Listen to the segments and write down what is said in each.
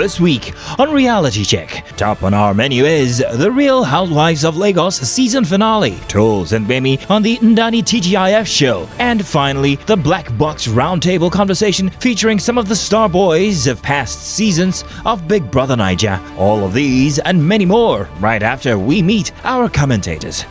this week on Reality Check. Top on our menu is The Real Housewives of Lagos season finale, Tolls and Bemi on the Ndani TGIF show, and finally, the Black Box Roundtable conversation featuring some of the star boys of past seasons of Big Brother Naija. All of these and many more right after we meet our commentators.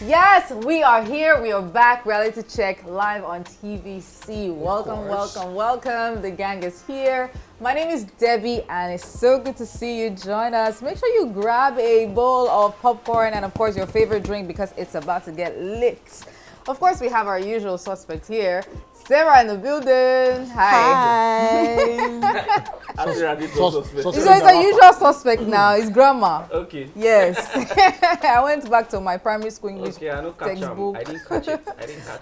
Yes, we are here. We are back. Reality Check live on TVC. Welcome, welcome, welcome. The gang is here. My name is Debbie, and it's so good to see you join us. Make sure you grab a bowl of popcorn and, of course, your favorite drink because it's about to get lit. Of course, we have our usual suspect here. Sarah in the building. Hi. It's a usual suspect now. It's grandma. Okay. Yes. I went back to my primary school English textbook. I didn't catch it.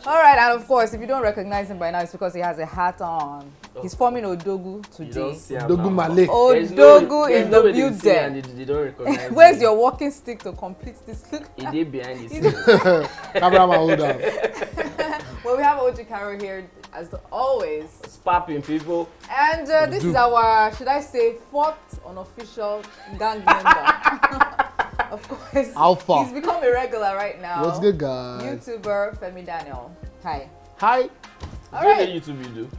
All right, and of course, if you don't recognize him by now, it's because he has a hat on. He's forming Odogu today. Dogu Male. Odogu in the building. They don't recognize Where's your walking stick to complete this look? He did behind the scenes. Cameraman, hold on. Well, we have Oji Caro here, as always. Spapping people. And this is our, should I say, fourth unofficial gang member. Of course. Alpha. He's become a regular right now. What's good, guys? YouTuber Femi Daniel. Hi. Hi. All right. YouTube you do?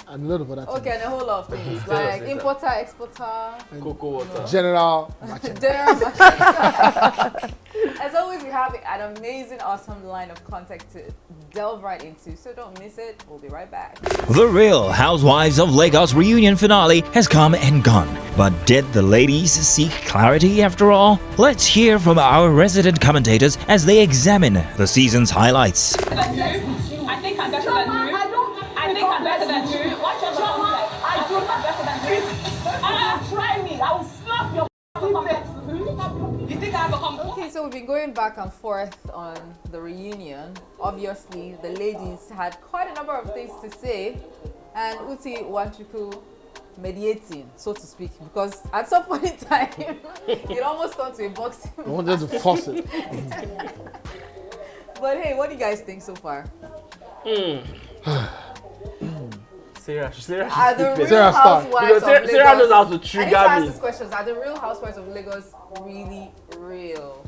And a lot of other things. Okay, and a whole lot of things like importer, exporter, Cocoa water. General merchant. general merchandise. As always, we have an amazing, awesome line of content to delve right into, so don't miss it. We'll be right back. The Real Housewives of Lagos reunion finale has come and gone. But did the ladies seek clarity after all? Let's hear from our resident commentators as they examine the season's highlights. I think I'm better than you. I think I'm better than you. Watch your mouth. I think I'm better than you. Try me. I will slap your face. You think I have a complex? Okay, so we've been going back and forth on the reunion. Obviously, the ladies had quite a number of things to say, and Uti Wanchuku mediating, so to speak, because at some point in time, it almost turned to a boxing match. I wanted to force it. But hey, what do you guys think so far? Sarah Are the Real Sarah start. Housewives of Lagos? Sarah knows how to I need trigger to ask me. this question. Are the Real Housewives of Lagos really real?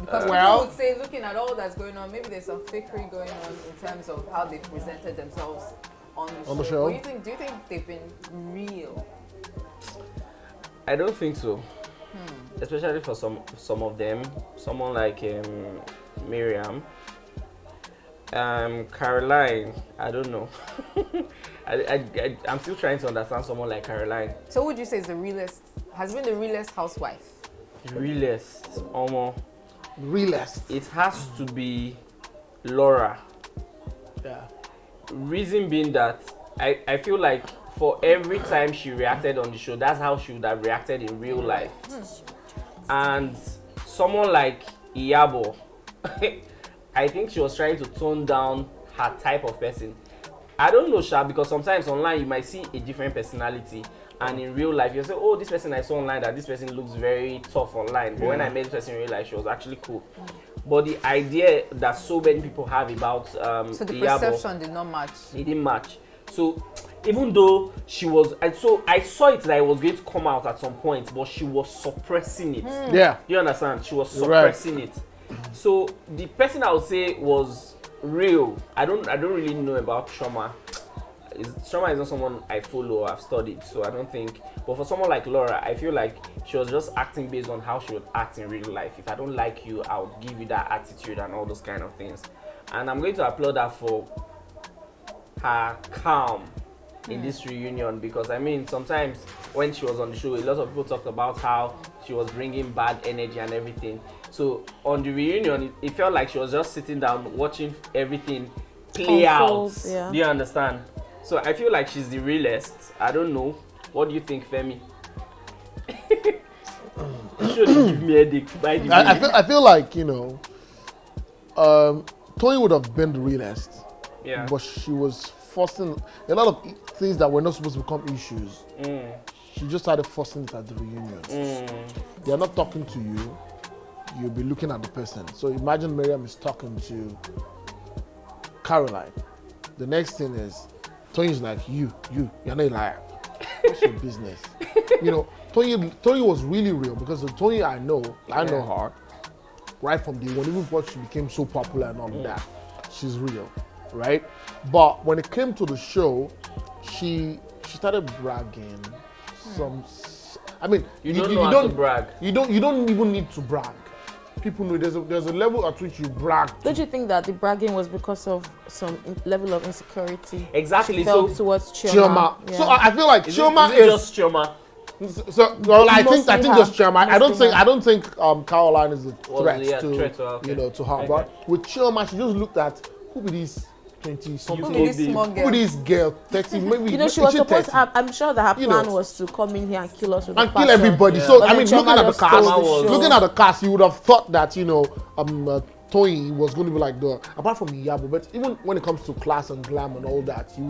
Because well- people would say, looking at all that's going on, maybe there's some fakery going on in terms of how they presented themselves on the show. What do you think they've been real? I don't think so. Especially for some of them. Someone like Miriam. Caroline, I don't know. I'm still trying to understand someone like Caroline. So would you say is the realest, has been the realest housewife? Realest, almost. Realest. It has to be Laura. Yeah. Reason being that I feel like for every time she reacted on the show, that's how she would have reacted in real life. And someone like Iyabo, I think she was trying to tone down her type of person. I don't know, Sha, because sometimes online you might see a different personality, and in real life you say, oh, this person I saw online, that this person looks very tough online. But when I met this person in real life, she was actually cool. But the idea that so many people have about So the Iyabo, perception did not match. it didn't match. So even though she was, I saw it that it was going to come out at some point, but she was suppressing it. Yeah. Do you understand? She was suppressing it. So the person I would say was real. I don't really know about Trauma. Trauma is not someone I follow or I've studied, so I don't think. But for someone like Laura, I feel like she was just acting based on how she would act in real life. If I don't like you, I'll give you that attitude and all those kind of things. And I'm going to applaud her for her calm in this reunion, because I mean, sometimes when she was on the show, a lot of people talked about how she was bringing bad energy and everything. So on the reunion, it felt like she was just sitting down watching everything play out. Yeah. Do you understand? So I feel like she's the realest. I don't know. What do you think, Femi? You shouldn't give me a headache. By the way. I feel like, you know, Tony would have been the realest. Yeah. But she was forcing a lot of things that were not supposed to become issues. She just started forcing it at the reunion. They are not talking to you. You'll be looking at the person. So imagine Miriam is talking to Caroline. The next thing is, Tony's like, you're not a liar. What's your business? you know, Tony was really real because the Tony I know her right from day one, even before she became so popular and all of that. She's real, right? But when it came to the show, she started bragging. I mean, you don't brag. You don't even need to brag. People know there's a level at which you brag. Don't you think that the bragging was because of some level of insecurity? Exactly. She felt towards Chioma. Yeah. So I feel like Chioma is just Chioma. So well, I think just Chioma. I don't think Caroline is a threat to her, okay. To her. Okay. But with Chioma, she just looked at who be these 20-something, who this girl 30 maybe. She was supposed. I'm sure that her plan was to come in here and kill us with and kill everybody. Yeah. So I mean, looking at the cast, you would have thought that Toyi was going to be like apart from Iyabo, but even when it comes to class and glam and all that, you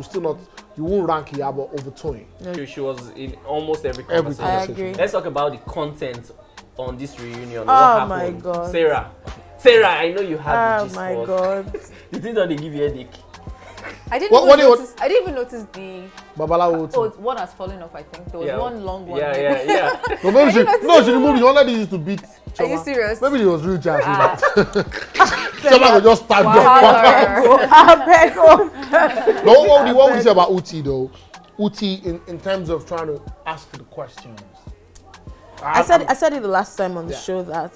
won't rank Iyabo over Toyi. Yeah. She was in almost every conversation. I agree. Let's talk about the content on this reunion. Oh my God, Sarah, I know you have the gist. Oh my God. You think that they give you a headache? I didn't even notice the Babalawo. One has fallen off. I think there was one long one. Yeah. No, maybe she removed the one used to beat. Are you serious? Maybe it was real jazz. Someone would just stand up. No, what would you say about Uti though? Uti in terms of trying to ask the questions. I said it the last time on the show that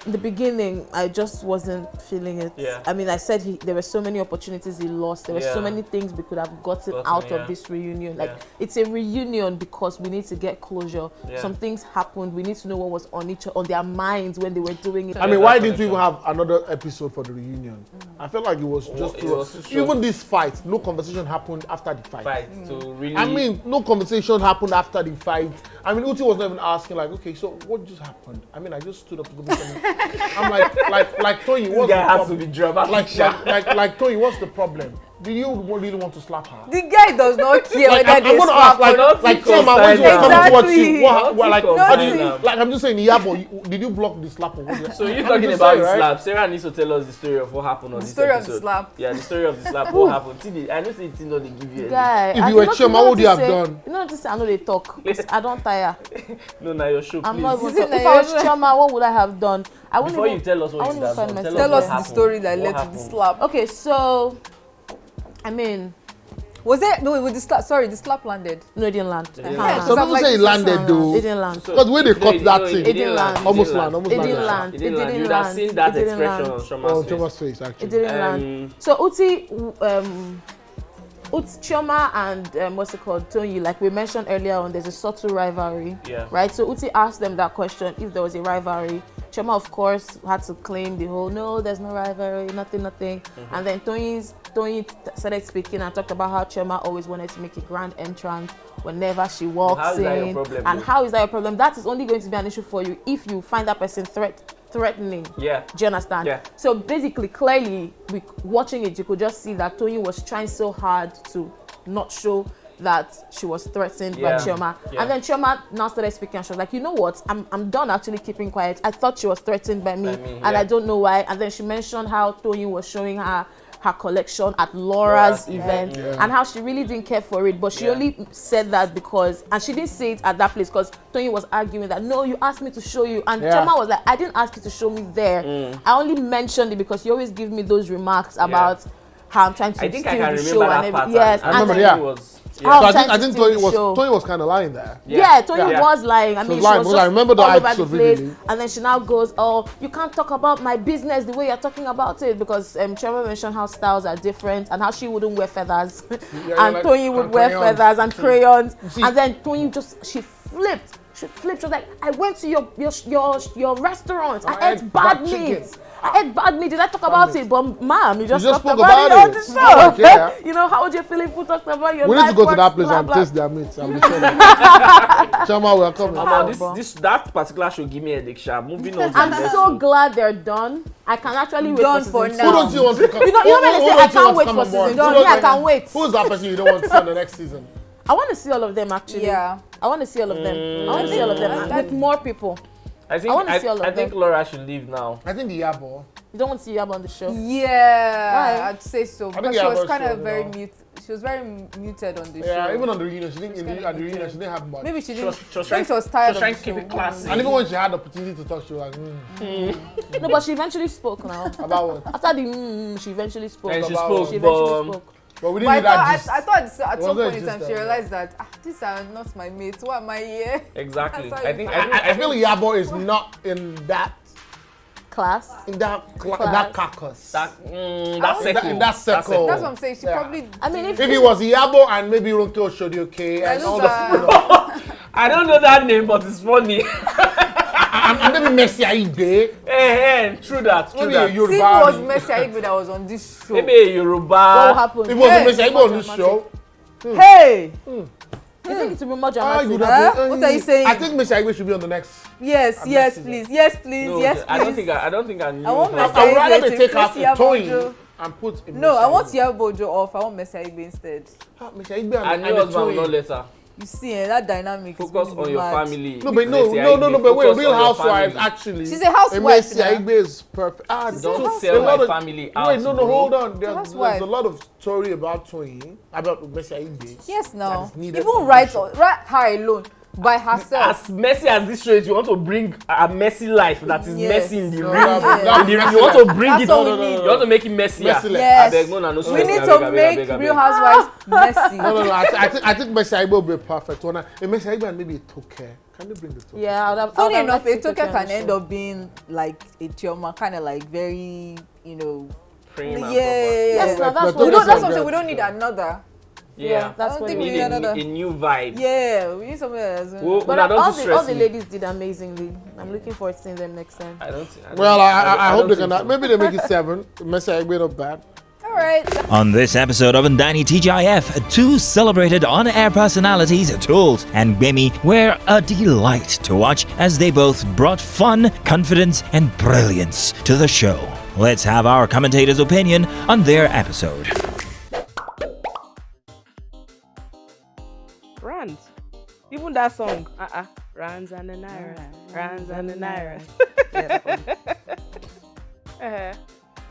in the beginning I just wasn't feeling it. Yeah. I mean, I said there were so many opportunities he lost. There were so many things we could have gotten out of this reunion. Like it's a reunion because we need to get closure. Yeah. Some things happened. We need to know what was on their minds when they were doing it. I mean, why didn't we even have another episode for the reunion? I felt like it was just even this fight. No conversation happened after the fight. I mean, no conversation happened after the fight. I mean, Uti was not even asking like, okay, so what just happened? I mean, I just stood up to go do something. I'm like Toyi, what's the problem? Like Toyi, what's the problem? Do you really want to slap her? The guy does not care whether they slap her. Like Chioma, when she was coming towards you, I'm just saying, Iyabo, did you block the slap? So you're talking about the slap. Sarah needs to tell us the story of what happened on this episode. The story of the slap. Yeah, the story of the slap. What happened? I know they give you guy, if you were Chioma, what would you have done? You know, I know they talk. I don't tire. No, now your show, please. I'm not even talking. If I was Chioma, what would I have done? Before you tell us what you have done, tell us the story that led to the slap. Okay, so I mean, was it the slap? Sorry, the slap landed. No, it didn't land. Some people say it landed though. It didn't land. Because when they cut that thing, it didn't land. Almost land. It didn't land. You would have seen that expression on Choma's face. Actually, it didn't land. So Chioma and what's it called, Toyi, like we mentioned earlier on, there's a subtle rivalry, right? So Uti asked them that question if there was a rivalry. Chioma, of course, had to claim the whole no, there's no rivalry, nothing. And then Toyi started speaking and talked about how Chioma always wanted to make a grand entrance whenever she walks in. And how is that your problem? That is only going to be an issue for you if you find that person threatening. Yeah. Do you understand? Yeah. So basically, clearly, watching it, you could just see that Toyi was trying so hard to not show that she was threatened by Chioma. Yeah. And then Chioma now started speaking and she was like, you know what? I'm done actually keeping quiet. I thought she was threatened by me and I don't know why. And then she mentioned how Toyi was showing her collection at Laura's event and how she really didn't care for it, but she only said that because, and she didn't say it at that place because Toyi was arguing that no, you asked me to show you, and Chioma was like, I didn't ask you to show me there. I only mentioned it because you always give me those remarks about how I'm trying to steal the show and everything. Yes, I remember. So I think Toyi was kind of lying there. Toyi was lying. I mean, she was just I remember the episode vividly. And then she now goes, oh, you can't talk about my business the way you're talking about it, because Chioma mentioned how styles are different and how she wouldn't wear feathers and Toyi would wear feathers and crayons. And then Toyi she flipped. She was like, I went to your restaurant. I ate bad meat. I ate bad meat. Did I talk about it? But ma'am, you just talked about it on the show. You know, how would you feel if you talked about your life? We need to go to that place and taste their meat. Chioma, we are coming. That particular show give me a headache. Moving on. I'm so glad they're done. I can actually wait for now. Who don't you want to come? You know when they say I can't wait for season 2, I can wait. Who's that person you don't want to see on the next season? I want to see all of them actually. Yeah. I want to see all of them. I want to see all of them with more people. I think Laura should leave now. I think Iyabo. You don't want to see Iyabo on the show? Yeah, I'd say so. Because she was kind of very mute. she was very muted on the show. Yeah, even on the reunion, she didn't she didn't have much. Maybe she didn't. She was Maybe she was tired trying of to the keep show. it classy. And even when she had the opportunity to talk, she was like, No, but she eventually spoke now. about what? After the she eventually spoke. And she About- spoke, She eventually but spoke. But we But didn't need that gist. I thought at some wasn't point in just time she that. realized that these are not my mates. Why am I here? exactly. That's how I you think feel. I feel Yabo is not in that Class. caucus. that was- circle. In that circle. That's what I'm saying. She Yeah. probably. I mean, if If it was Yabo and maybe Ronke Oshodi, and all the I don't know that name, but it's funny. and maybe Messi Aigbe, True that. True maybe a that. See, Yoruba. if it was Messi Aigbe that was on this show. Maybe a what Yoruba. happened? If it was Hey, Messi Aigbe on this show, Hey! You think it will be more I dramatic? would Huh? have been, What are you saying? I think Messi Aigbe should be on the next. Yes, yes, please. Yes, please. No, Yes, please. I don't think I knew. I want her. Messi I would rather Aigbe they to take out face Yabo Toyin Ojo. and put. No, I want Messi Yabo off. I want Messi Aigbe instead. Aigbe. Messi Aigbe I and knew husband will not Toyin. let her. You see, that dynamic is Focus going to on be your mad. family. No, but Messi Aigbe, but wait, focus Real on your Housewives family. actually. She's a housewife Messi now. Aigbe is perfect. Don't Housewife. sell a lot my of- family out. Wait, no, bro. hold on. There's Housewife. a lot of story about Toyin, about Messi Aigbe. Yes, now. That is needed Even for write the show. her alone by herself. As messy as this show is, you want to bring a messy life that is Yes. messy in the No, real. that's You messy want life. to bring That's it. what we need. You want to make it messier. Messy life. Yes. Abeg, no, no, We stress, need abeg, to abeg, make abeg, abeg. Real Housewives messy. No. I think Messi Aigbe will be a perfect one. Messi Aigbe and maybe a Toke. Can you bring the Toke? Yeah, I would have. Funny I would have enough, liked Toke to be on can the end show. up being like a Chioma, kind of like very, Prim and Yes, proper. now that's But what. We Toke don't. is That's a something girl. we don't need another. Yeah. That's I don't what think we We we need need another. a new vibe. Yeah, we need something else. Well, But Una, don't all too the stress the me. ladies did amazingly. I'm looking forward to seeing them next time. I don't. Well, I hope they don't can. think so. Maybe they make it 7. Messi Aigbe not bad. All right. On this episode of Ndani TGIF, two celebrated on-air personalities, Tools and Gbemi, were a delight to watch as they both brought fun, confidence, and brilliance to the show. Let's have our commentator's opinion on their episode. Rands. Even that song. Rands and the Naira. Rands and the Naira.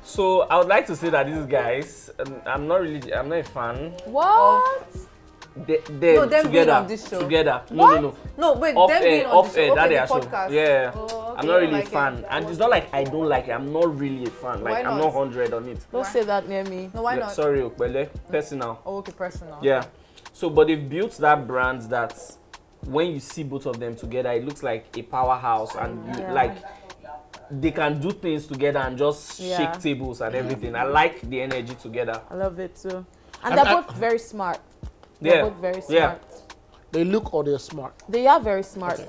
So I would like to say that these guys, I'm not a fan. What? No, them being together, on this show. together. No. No, wait, Off them being air, on off the air, show. that Okay, their the show. podcast. Yeah, Oh, okay, I'm you not don't really a like fan, it. and it's not like I don't like it. I'm not really a fan. Why Like I'm not? not 100 on it. Don't say that near me. No, why Yeah, not? sorry, Okpele. Personal. Oh, okay, personal. Yeah. So, but they've built that brand that when you see both of them together, it looks like a powerhouse, and you, Yeah. like they can do things together and just Yeah. shake tables and everything. I like the energy together. I love it too. And they're both very smart. They're Yeah. both very Yeah. smart. They look or they're smart. They are very smart.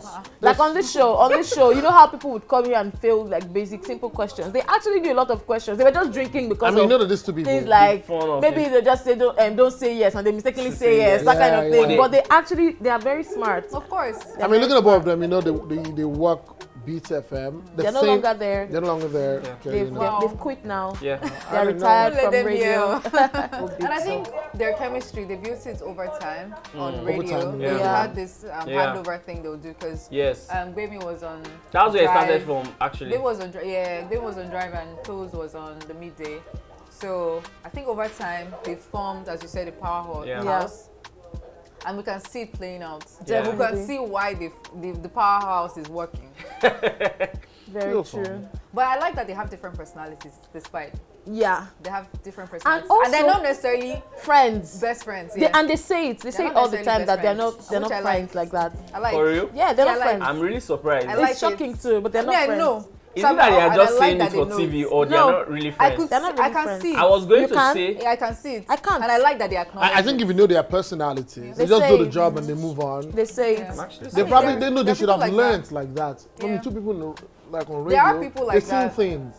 Like on this show, you know how people would come here and fail like basic, simple questions. They actually do a lot of questions. They were just drinking because I mean, you know of that these two people. things like fun of maybe it. they just say don't say yes and they mistakenly Say say yes, yes. that kind Yeah, of thing. yeah. But they are very smart. Of course. I mean, looking at both of them, you know, they work Beat FM. They're no longer there. They're no longer there. Yeah. Okay, They've, you know. Wow. they've quit now. Yeah. They're didn't know. retired Let from them radio. And I think their chemistry, they built it over time on radio. Over time, They yeah. had this Yeah. handover thing they'll do because Yes. Gbemi was on. That was where it started Drive. from, actually. Gbemi was on Gbemi was on Drive and Toes was on the midday. So I think over time they formed, as you said, a powerhouse. Yeah. Yes. And we can see it playing out. Yeah. We can see why the powerhouse is working. Very Beautiful. true. But I like that they have different personalities despite. Yeah. They have different personalities. also- And they're not necessarily Friends. best friends. They, Yeah. and they say it. They say not it all the necessarily time that best they're friends, not which I friends like that. I like For real? Yeah, they're Yeah, not like- friends. I'm really surprised. I like It's shocking it. too, but they're not I friends. know. Is So it that they and are I just like saying that it they for know TV it. or they No. are not really I friends? could. They're not I really can friends. see. I was going You to can't- say, Yeah, I can see it. I can't. And I like that they acknowledge. I think if you know their personalities, they They just do say- the job and they move on. They say Yeah. it. actually They mean, probably there- know there they are should have people like learned like that. I mean, Yeah. two people know, like on radio. There are people like they've seen that. things.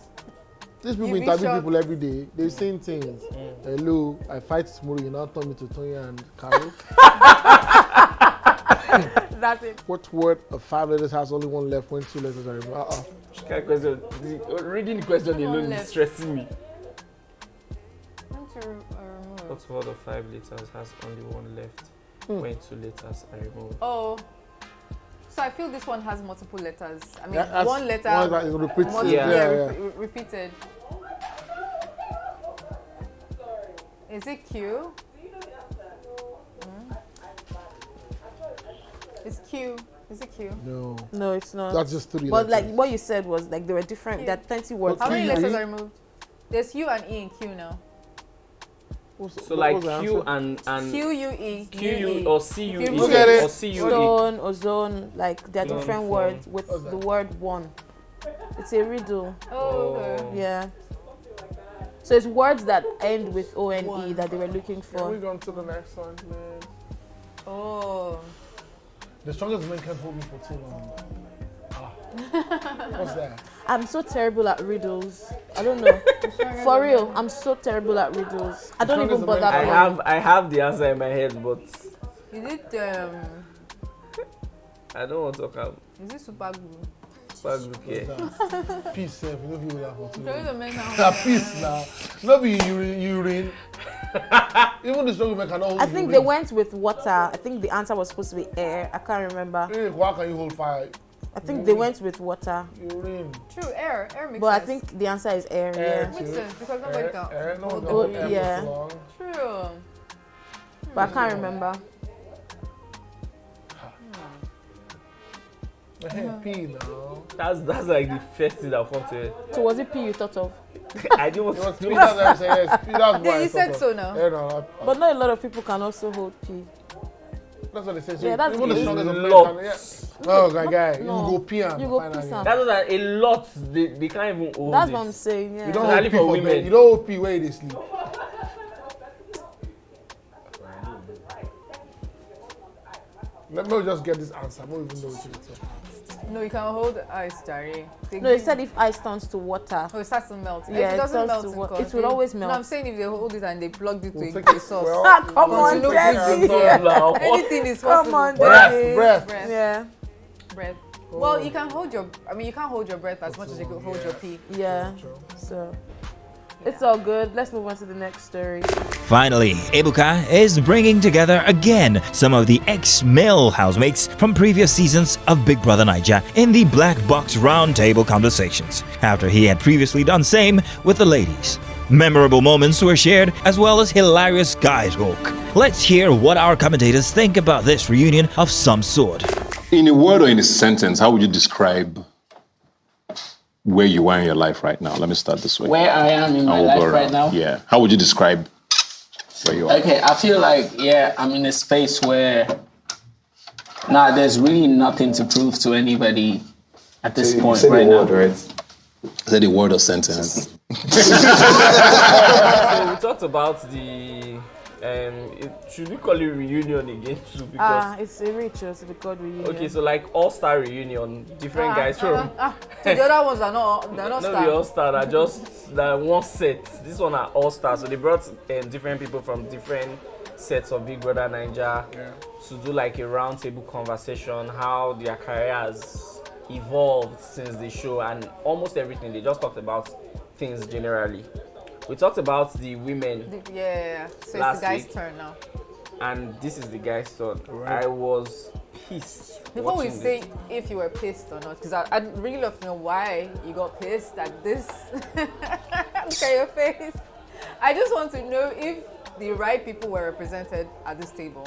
These people You'd be interview shocked. people every day. They've seen things. Hello, I fight tomorrow. You now turn me to Tonya and Carol. That's it. What word of 5 letters has only one left when 2 letters are removed? Which kind of question? Reading the question alone is left. stressing me. remove. What word of 5 letters has only one left when 2 letters are removed? Oh. So I feel this one has multiple letters. I mean, Yeah, that's one letter. one that is repeated. multiple- Yeah. repeated. Is it Q? It's Q. Is it Q? No. No, it's not. That's just 3 But letters. like what you said was like there were different. There are plenty words. How many Q, letters E? are removed? There's U and E in Q now. So like Q and Q U E. Q U or C U E Look at it. or C U E. Stone, ozone, like there are Stone, different phone. words with the word one. It's a riddle. Oh, okay. Yeah. So it's words that end with O-N-E One. that they were looking We're for. going to the next one, please. Oh. The strongest man can't hold me for too long. What's that? I'm so terrible at riddles. I don't know. For real, I'm so terrible at riddles. I don't even bother I playing. have the answer in my head, but Is it I don't want to talk about is it super glue? okay. Peace, sir. You know people laugh for too Show you long. the men now. Peace now. Not be urine. Even the strong man cannot hold I think they went with water. I think the answer was supposed to be air. I can't remember. Why can you hold fire? I think they went with water. Urine. True, air. Air makes But I sense. think the answer is air. Air. Yeah. Makes sense because nobody can. No one hold can the hold breeze. air yeah. for so long. True. But I can't remember. P now. That's like the first thing that comes to it. So was it P you thought of? I didn't want It was to P. know. That's what I'm saying. Yes, P. That's why. Yeah, I you said thought so of- now. Yeah, no, But not a lot of people can also hold P. that's what they say. So Yeah, that's even the good. strongest of men Lots. can. Yeah. Oh, guy. You No. go P and You go finally. piss am. That was a lot. They can't even hold That's it. what I'm saying. Yeah. You don't Especially hold P for for women. bed. You don't hold P where they sleep. Let me just get this answer. I don't even know what it is. No, you can hold ice, Jerry. No, he said if ice turns to water. Oh, it starts to melt. Yeah, If it doesn't turns melt, to in water. cold, It will always melt. No, I'm saying if they hold it and they plugged it We'll to take a sauce. well, Ah, come on, Continue Debbie. breathing. Come now. Anything is possible. Come on, breath, Debbie. breath. Breath. Yeah. Breath. Well, you can hold your. I mean, you can't hold your breath as much as you could hold your pee. Yeah. So it's all good. Let's move on to the next story. Finally, Ebuka is bringing together again some of the ex-male housemates from previous seasons of Big Brother Naija in the Black Box Roundtable conversations, after he had previously done same with the ladies. Memorable moments were shared, as well as hilarious guy talk. Let's hear what our commentators think about this reunion of some sort. In a word or in a sentence, how would you describe where you are in your life right now? Let me start this way. Where I am in my And we'll go life right around. now? Yeah. How would you describe where you are? Okay, I feel like, I'm in a space where there's really nothing to prove to anybody at this point right now. Right? Say the word or sentence. So we talked about the should we call it reunion again too? Because It's a ritual to be called reunion. okay, so like all-star reunion, different guys from So the other ones are not. They're not not the star. all-star, are just that one set. This one are all-star, so they brought different people from different sets of Big Brother Naija to do like a roundtable conversation, how their careers evolved since the show and almost everything. They just talked about things generally. We talked about the women, Yeah. So it's the Last guy's week. turn now. and this is the guy's turn. I was pissed. Before we watching say this. if you were pissed or not, because I'd really love to know why you got pissed at this. Look at your face. I just want to know if the right people were represented at this table.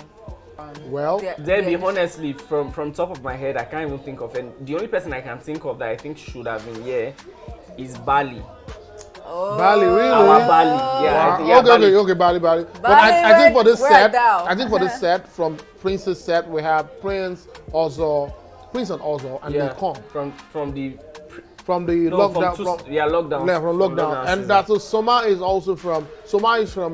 Well, Debbie, honestly, from top of my head, I can't even think of any. The only person I can think of that I think should have been here is Bali. Bali, really? Our Bali, yeah. Wow. Bali. Okay, Bali. But Bali, I think for this we're set, down. I think for this set, from Prince's set, we have Prince and Ozzo, and they come From the lockdown. lockdown. Yeah, from lockdown. And that's so Soma is also from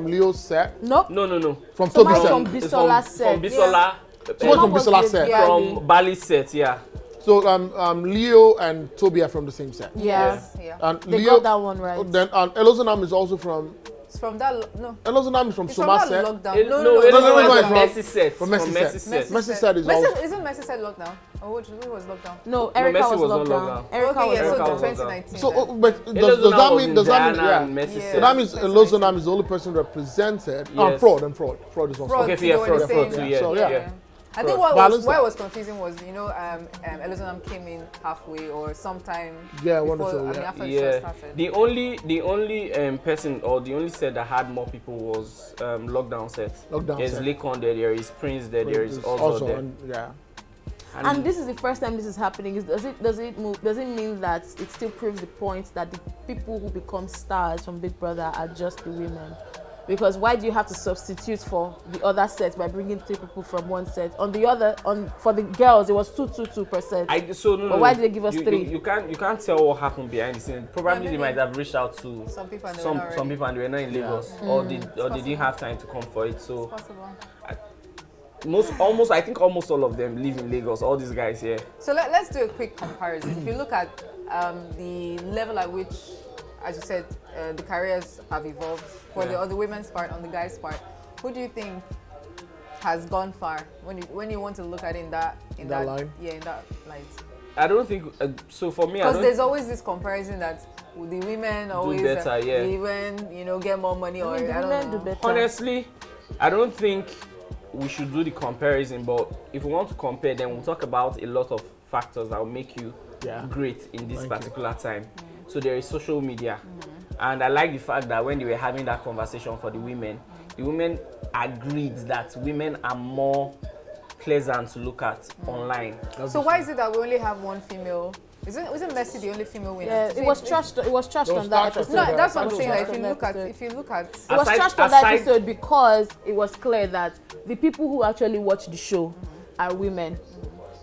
Leo's set. No. No. From Somebody Toby's from set. It's Bisola set. From Bisola. Someone from was Bisola with set. Bali. From Bali set, yeah. So Leo and Toby are from the same set. Yeah. Yeah. And They Leo, got that one right. Then Elozanam is also from. It's from that. No. Elozanam is from It's from Soma that set. lockdown. No, no, it's it's from Messi set. From Messi set. set. Messi set is also. Isn't Messi said lockdown? Or which was lockdown? No, Erica Messi was was on lockdown. lockdown. Erica Okay, was yeah, so Erica the was lockdown. 2019. So, then. but does Elozonam that was mean? in Does that mean? Diana Yeah. and Messi Yeah. So that means 2019. Elozanam is the only person represented. Yes. Fraud is also. Fraud, Okay, so yeah, they were the fraud same. too, yeah. So, yeah. I think Balance why that. was confusing was, Elizonam came in halfway or sometime Yeah, before, wonderful, yeah. after the show Yeah, started. the only person or the only set that had more people was lockdown set. Lockdown There's set. Lekon there is Prince there is also also, there. and, yeah. And this is the first time this is happening. Does it mean that it still proves the point that the people who become stars from Big Brother are just the women? Because why do you have to substitute for the other set by bringing 3 people from one set? For the girls, it was 2%. But why did they give us 3? You can't tell what happened behind the scenes. Probably they might have reached out to some people and they were not in Lagos, or they didn't have time to come for it. So it's possible. I think almost all of them live in Lagos. All these guys here. So let's do a quick comparison. If you look at the level at which, as you said, the careers have evolved for the women's part, on the guys' part, who do you think has gone far when you want to look at it in that line? Yeah, in that light. I don't think so. For me, because there's always this comparison that the women always do better, the women get more money, or the women do better. Honestly, I don't think we should do the comparison. But if we want to compare, then we'll talk about a lot of factors that will make you great in this particular time. So there is social media, and I like the fact that when they were having that conversation for the women agreed that women are more pleasant to look at online. So why is it that we only have one female? Isn't Messi the only female winner? Yeah, it was trashed on that episode. No, that's what I'm saying. Like, if you look at, it was trashed on that episode because it was clear that the people who actually watch the show are women.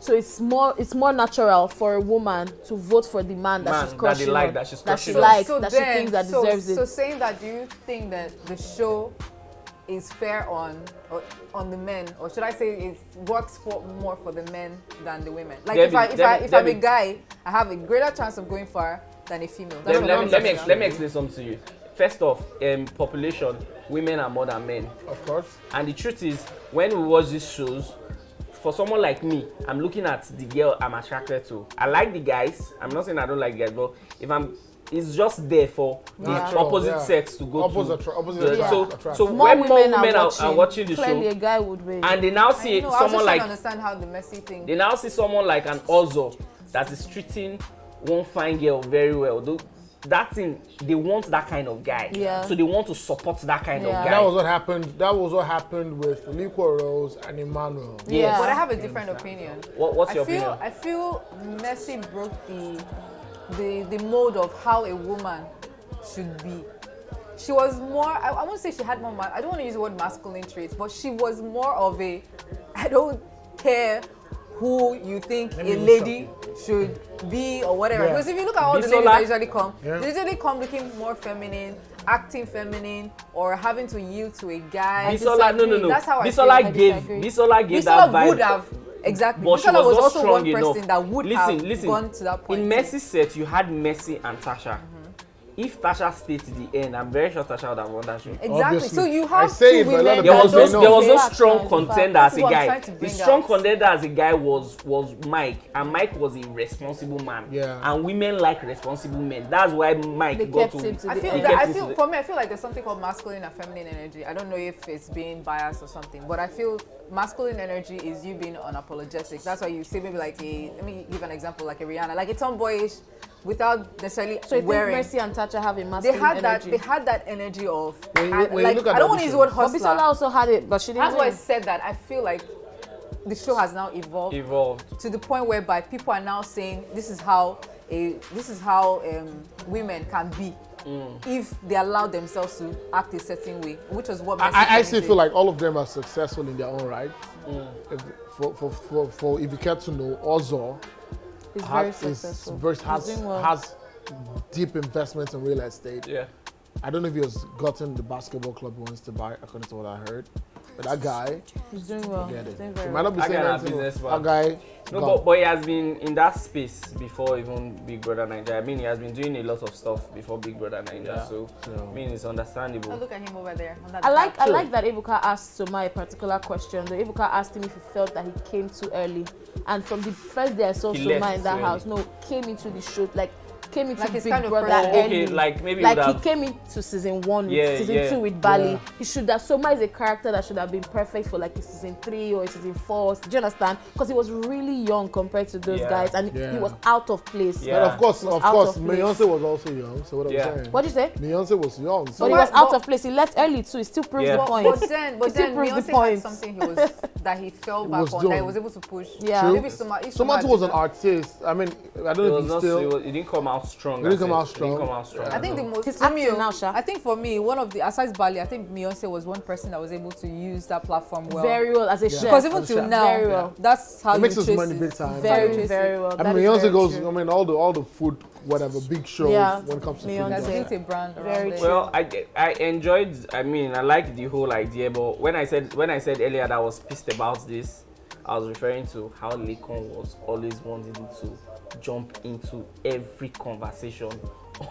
So it's more natural for a woman to vote for the man that she's crushing on, that she thinks that deserves it. So saying that, do you think that the show is fair on the men, or should I say it works more for the men than the women? Like if I'm a guy, I have a greater chance of going far than a female. Let me explain something to you. First off, population, women are more than men. Of course. And the truth is, when we watch these shows, for someone like me, I'm looking at the girl I'm attracted to. I like the guys. I'm not saying I don't like guys, but it's just there for the opposite sex to go to. So when more women are watching the show, a guy would win. And they now see someone like, understand how the messy thing. They now see someone like an Ozo that is treating one fine girl very well. That thing, they want that kind of guy. Yeah. So they want to support that kind of guy. That was what happened with Liqua Rose and Emmanuel. Yeah. But I have a different opinion. What's your opinion? I feel Messi broke the mode of how a woman should be. She was more, I won't say she had more, I don't want to use the word masculine traits, but she was more of a, I don't care who you think a lady should be or whatever. Because if you look at all the ladies that usually come, they usually come looking more feminine, acting feminine, or having to yield to a guy. Bisola, no. That's how Bisola gave that vibe. Would have, exactly. But Bisola was also strong one person that would have gone to that point. In Messi's set, you had Messi and Tasha. If Tasha stayed to the end, I'm very sure Tasha would have won that show. Exactly. Obviously. So you have two women. There was no strong contender as a guy. The strong contender as a guy was Mike, and Mike was a responsible man. Yeah. And women like responsible men. That's why Mike got to. For me, I feel like there's something called masculine and feminine energy. I don't know if it's being biased or something, but I feel masculine energy is you being unapologetic. That's why you say maybe like let me give an example, like a Rihanna, like a tomboyish, without necessarily wearing. Mercy and Tasha have a masculine energy. They had that energy of. When you look at I don't want to use the word hustler. But Bisola also had it, but she didn't. That's why I said that. I feel like the show has now evolved to the point whereby people are now saying this is how women can be. If they allow themselves to act a certain way, which was what I still feel like all of them are successful in their own right. If you care to know, Ozo has deep investments in real estate. Yeah. I don't know if he has gotten the basketball club he wants to buy, according to what I heard. But that guy, he's doing well. He might not be saying anything. That guy. No, but he has been in that space before even Big Brother Nigeria. I mean, he has been doing a lot of stuff before Big Brother Nigeria. So I mean, it's understandable. Oh, look at him over there. I like that Ebuka asked Soma a particular question. The Ebuka asked him if he felt that he came too early, and from the first day I saw Soma in that house, came into the show like came into Like his Big kind of Brother person. early. Okay, like maybe Like would he have, came into season 1 Yeah, with season yeah. 2 with Bali. Yeah. He should have. Soma is a character that should have been perfect for like a season 3 or a season 4. Do you understand? Because he was really young compared to those Yeah. guys, and Yeah. he was out of place. Yeah. But of course, Was out of place. Beyonce was also young. So what Yeah. I'm saying, What did you say? Beyonce was young. So But he was out of place. He left early too. It still proves Yeah. the point. But It then still proves the Beyonce had point. something he was that he fell back was on that he doing. was able to push. Yeah. True. Maybe Somatu was an artist. I mean, I don't it know was if not, he's still. it didn't come out strong. It didn't I come out said. It didn't strong. come out strong. I think the most He's to me, acting now, Sha. I think for me, one of the aside Bali, I think Beyonce was one person that was able to use that platform well. Very well as a chef. Because even till now, Very well. that's how It you makes his trace money it. big time. Very, very well. I That mean, is Beyonce very goes. true. I mean, all the food, whatever, big shows Yeah, when it comes to Beyonce. That's food. built a brand around Very it. true. Well, I enjoyed. I mean, I liked the whole idea, but when I said earlier that I was pissed about this, I was referring to how Lekon was always wanting to jump into every conversation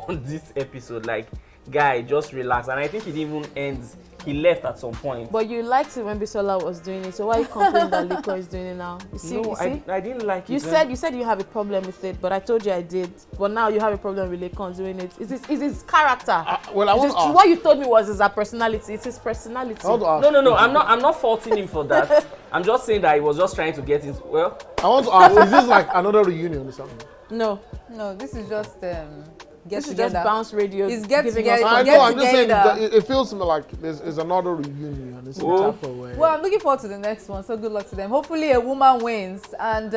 on this episode. Like, guy, just relax. And I think it even ends. He left at some point. But you liked it when Bisola was doing it, so why are you complaining that Liko is doing it now? You see, No, you see? I didn't like it. You said you have a problem with it, but I told you I did. But now you have a problem with Lekon doing it. Is his character? Well, I want to ask. What you told me was his personality. It's his personality. I want to ask. No. I'm not faulting him for that. I'm just saying that he was just trying to get into. Well, I want to ask. Is this like another reunion or something? No, No, this is just get this is just together. bounce radio. It's get giving together. us I Get know. I'm just saying together. that it feels to me like there's another reunion. It's Oh. a type of way. Well, I'm looking forward to the next one. So good luck to them. Hopefully, a woman wins. And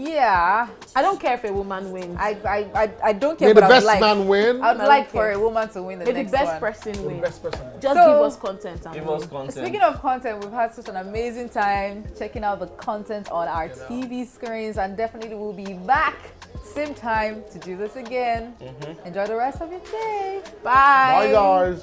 yeah, I don't care if a woman wins. I don't care. May the But I would best like. man win. I would I like don't for care. a woman to win the May the next best one. person win. Best person. Just So- give us content. And give win. us content. Speaking of content, we've had such an amazing time checking out the content on our TV screens, and definitely we'll be back same time to do this again. Enjoy the rest of your day. Bye, guys.